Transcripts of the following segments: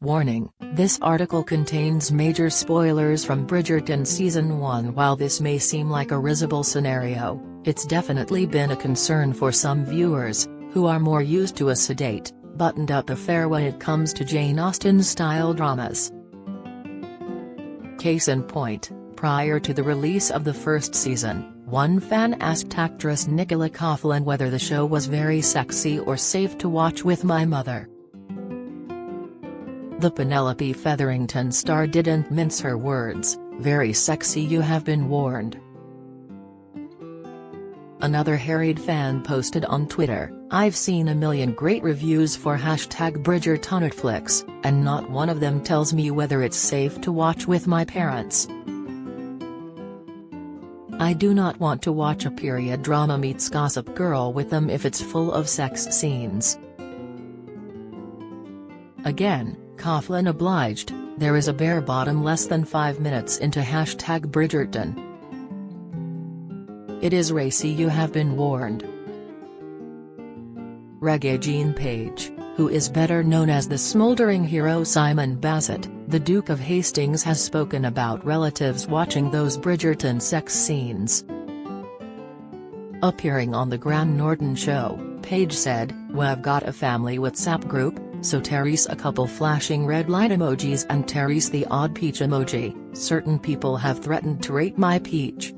Warning, this article contains major spoilers from Bridgerton Season 1. While this may seem like a risible scenario, it's definitely been a concern for some viewers, who are more used to a sedate, buttoned-up affair when it comes to Jane Austen-style dramas. Case in point, prior to the release of the first season, one fan asked actress Nicola Coughlan whether the show was very sexy or safe to watch with my mother. The Penelope Featherington star didn't mince her words, "Very sexy, you have been warned." Another harried fan posted on Twitter, "I've seen a million great reviews for #Bridgerton, and not one of them tells me whether it's safe to watch with my parents. I do not want to watch a period drama meets Gossip Girl with them if it's full of sex scenes." Again, Coughlan obliged, "There is a bare bottom less than 5 minutes into #Bridgerton. It is racy, you have been warned." Regé-Jean Page, who is better known as the smouldering hero Simon Basset, the Duke of Hastings, has spoken about relatives watching those Bridgerton sex scenes. Appearing on the Graham Norton show, Page said, "We've got a family WhatsApp group, so Terry's a couple flashing red light emojis and Terry's the odd peach emoji. Certain people have threatened to rape my peach."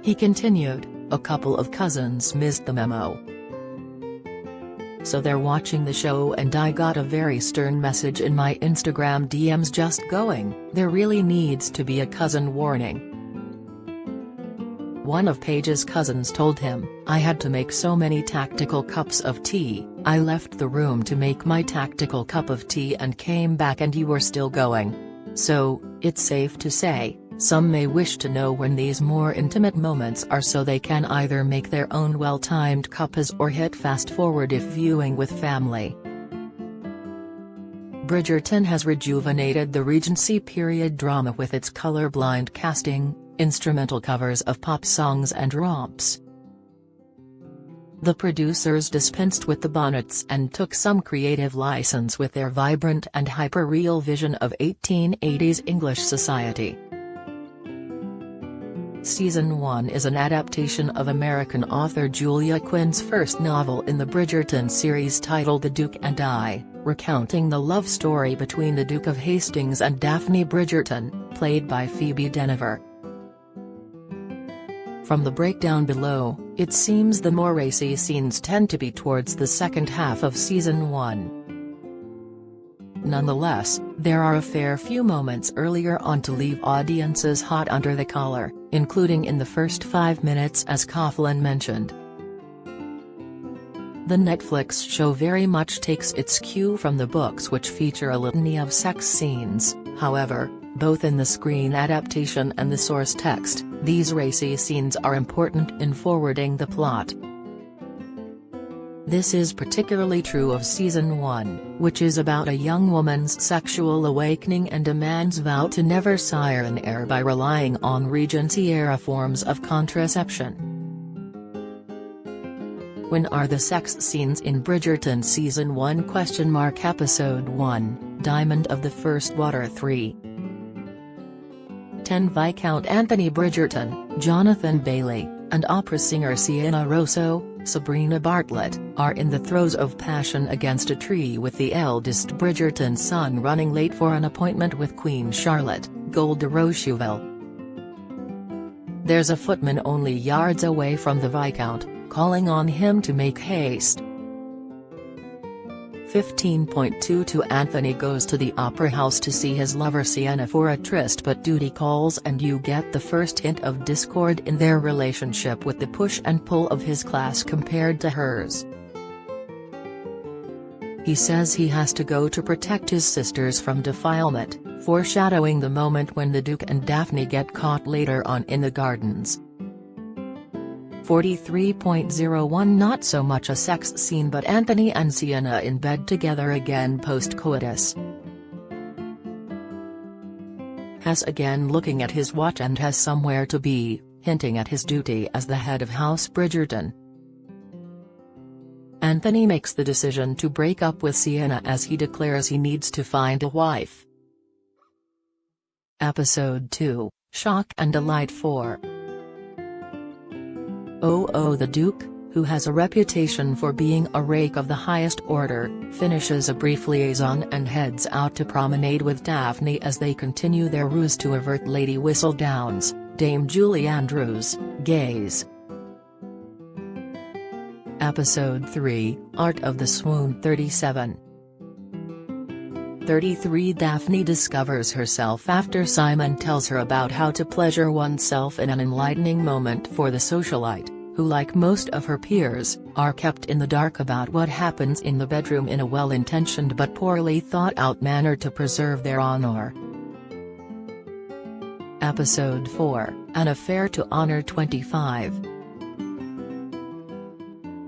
He continued, "A couple of cousins missed the memo. So they're watching the show and I got a very stern message in my Instagram DMs just going, there really needs to be a cousin warning." One of Page's cousins told him, "I had to make so many tactical cups of tea, I left the room to make my tactical cup of tea and came back and you were still going. So, it's safe to say, some may wish to know when these more intimate moments are so they can either make their own well-timed cuppas or hit fast forward if viewing with family." Bridgerton has rejuvenated the Regency period drama with its color-blind casting, instrumental covers of pop songs and romps. The producers dispensed with the bonnets and took some creative license with their vibrant and hyper-real vision of 1880s English society. Season 1 is an adaptation of American author Julia Quinn's first novel in the Bridgerton series titled The Duke and I, recounting the love story between the Duke of Hastings and Daphne Bridgerton, played by Phoebe Dynevor. From the breakdown below, it seems the more racy scenes tend to be towards the second half of Season 1. Nonetheless, there are a fair few moments earlier on to leave audiences hot under the collar, including in the first 5 minutes as Coughlan mentioned. The Netflix show very much takes its cue from the books, which feature a litany of sex scenes. However, both in the screen adaptation and the source text, these racy scenes are important in forwarding the plot. This is particularly true of Season 1, which is about a young woman's sexual awakening and a man's vow to never sire an heir by relying on Regency-era forms of contraception. When are the sex scenes in Bridgerton Season 1? Episode 1, Diamond of the First Water 3. 10 Viscount Anthony Bridgerton, Jonathan Bailey, and opera singer Sienna Rosso, Sabrina Bartlett, are in the throes of passion against a tree, with the eldest Bridgerton son running late for an appointment with Queen Charlotte, Gold de Rocheville. There's a footman only yards away from the Viscount, calling on him to make haste. 15.22 Anthony goes to the opera house to see his lover Sienna for a tryst, but duty calls and you get the first hint of discord in their relationship with the push and pull of his class compared to hers. He says he has to go to protect his sisters from defilement, foreshadowing the moment when the Duke and Daphne get caught later on in the gardens. 43.01 Not so much a sex scene, but Anthony and Sienna in bed together again post-coitus. Has again looking at his watch and has somewhere to be, hinting at his duty as the head of House Bridgerton. Anthony makes the decision to break up with Sienna as he declares he needs to find a wife. Episode 2, Shock and Delight 4. The Duke, who has a reputation for being a rake of the highest order, finishes a brief liaison and heads out to promenade with Daphne as they continue their ruse to avert Lady Whistledown's, Dame Julie Andrews', gaze. Episode 3, Art of the Swoon 37. 33 Daphne discovers herself after Simon tells her about how to pleasure oneself in an enlightening moment for the socialite, who like most of her peers, are kept in the dark about what happens in the bedroom in a well-intentioned but poorly thought-out manner to preserve their honor. Episode 4, An Affair to Honor 25.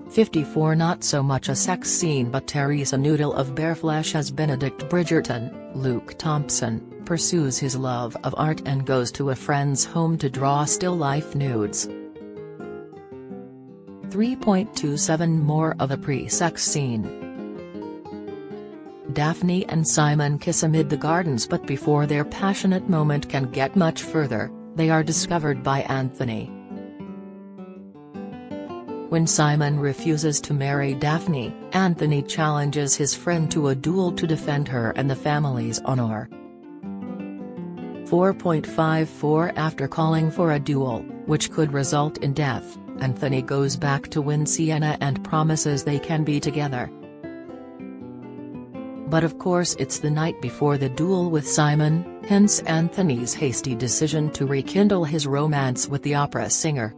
54 Not so much a sex scene but Teresa Noodle of bare flesh as Benedict Bridgerton, Luke Thompson, pursues his love of art and goes to a friend's home to draw still life nudes. 3.27 More of a pre-sex scene. Daphne and Simon kiss amid the gardens, but before their passionate moment can get much further, they are discovered by Anthony. When Simon refuses to marry Daphne, Anthony challenges his friend to a duel to defend her and the family's honor. 4.54 After calling for a duel, which could result in death, Anthony goes back to win Sienna and promises they can be together. But of course it's the night before the duel with Simon, hence Anthony's hasty decision to rekindle his romance with the opera singer.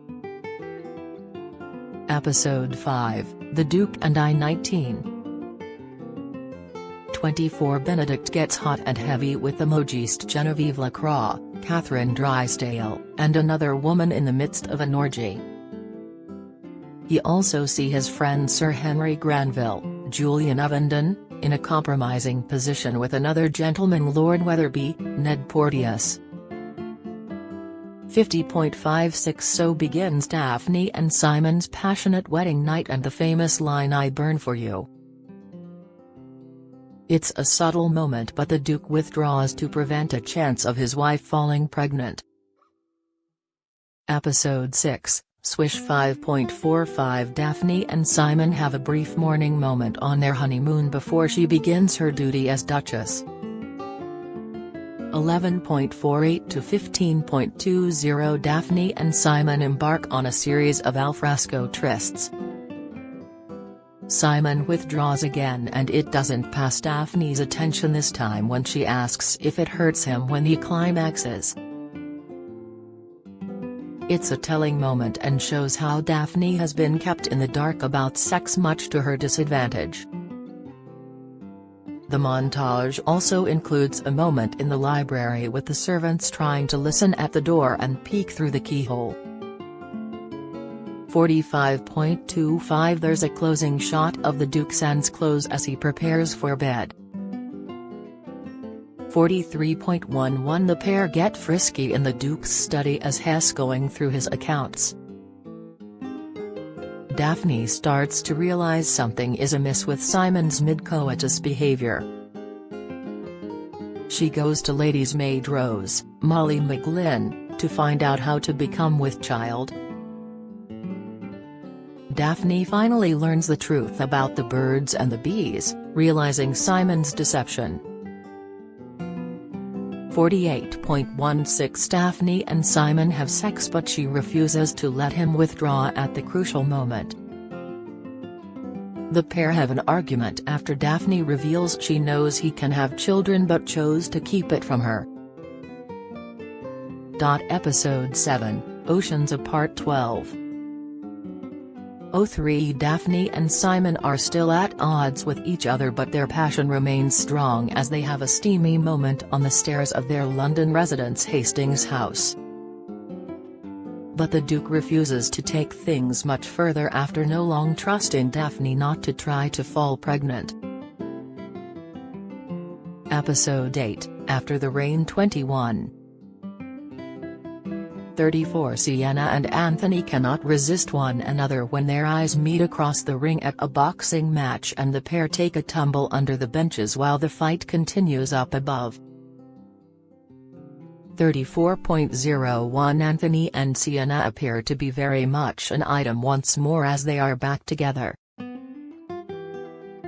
Episode 5, The Duke and I 19:24 Benedict gets hot and heavy with emojist Genevieve Lacroix, Catherine Drysdale, and another woman in the midst of an orgy. He also sees his friend Sir Henry Granville, Julian Ovenden, in a compromising position with another gentleman, Lord Wetherby, Ned Porteous. 50.56 So begins Daphne and Simon's passionate wedding night and the famous line "I burn for you." It's a subtle moment, but the Duke withdraws to prevent a chance of his wife falling pregnant. Episode 6, Swish 5.45 Daphne and Simon have a brief morning moment on their honeymoon before she begins her duty as Duchess. 11.48 to 15.20 Daphne and Simon embark on a series of alfresco trysts. Simon withdraws again and it doesn't pass Daphne's attention this time when she asks if it hurts him when he climaxes. It's a telling moment and shows how Daphne has been kept in the dark about sex, much to her disadvantage. The montage also includes a moment in the library with the servants trying to listen at the door and peek through the keyhole. 45.25 There's a closing shot of the Duke sans clothes as he prepares for bed. 43.11 The pair get frisky in the Duke's study as Hess going through his accounts. Daphne starts to realize something is amiss with Simon's mid-coitus behavior. She goes to lady's maid Rose, Molly McGlynn, to find out how to become with child. Daphne finally learns the truth about the birds and the bees, realizing Simon's deception. 48.16 Daphne and Simon have sex but she refuses to let him withdraw at the crucial moment. The pair have an argument after Daphne reveals she knows he can have children but chose to keep it from her. Episode 7, Oceans Apart 12. 03 Daphne and Simon are still at odds with each other, but their passion remains strong as they have a steamy moment on the stairs of their London residence Hastings house. But the Duke refuses to take things much further after no long trusting Daphne not to try to fall pregnant. Episode 8, After the Rain 21. 34 Sienna and Anthony cannot resist one another when their eyes meet across the ring at a boxing match and the pair take a tumble under the benches while the fight continues up above. 34.01 Anthony and Sienna appear to be very much an item once more as they are back together.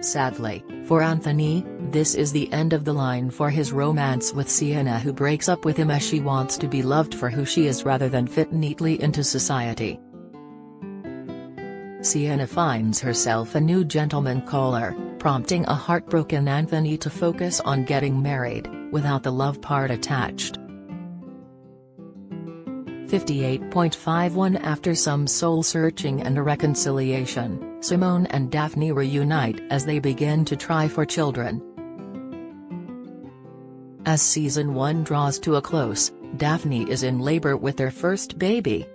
Sadly, for Anthony, this is the end of the line for his romance with Sienna, who breaks up with him as she wants to be loved for who she is rather than fit neatly into society. Sienna finds herself a new gentleman caller, prompting a heartbroken Anthony to focus on getting married, without the love part attached. 58.51 After some soul-searching and a reconciliation, Simone and Daphne reunite as they begin to try for children. As Season 1 draws to a close, Daphne is in labor with their first baby.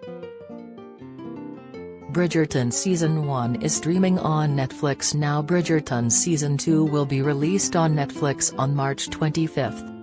Bridgerton Season 1 is streaming on Netflix now. Bridgerton Season 2 will be released on Netflix on March 25.